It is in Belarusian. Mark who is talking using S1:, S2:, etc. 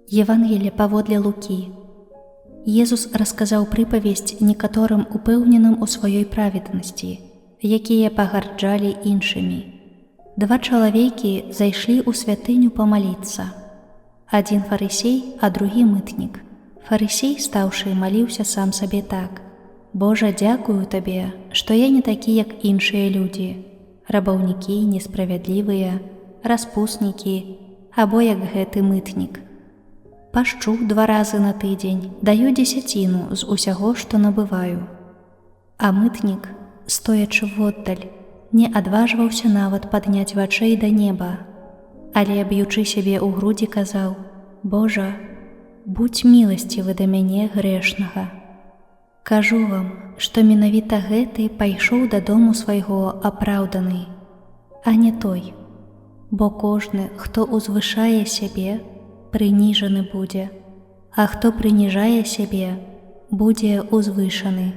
S1: Евангелие паводле Лукі. Езус расказаў прыпавесць некаторым упэўненым у сваёй праведнасці, якія пагарджалі іншымі. Два чалавекі зайшлі ў святыню памаліцца. Адзін фарысей, а другі мытнік. Фарысей, стаўшы, маліўся сам сабе так: «Божа, дзякую табе, што я не такі, як іншыя людзі, рабаўнікі, несправядлівыя, распуснікі, або як гэты мытнік. Пашчу 2 разы на тыдзень, даю дзесяціну з усяго, што набываю». А мытнік, стоячы воддаль, не адважваўся нават падняць вачэй да неба, але, б'ючы сябе ў грудзі, казаў: «Божа, будзь міласцівы да мяне грэшнага». Кажу вам, што менавіта гэты пайшоў дадому свайго апраўданы, а не той. Бо кожны, хто узвышае сябе, прыніжаны будзе, а хто прыніжае сябе, будзе узвышаны.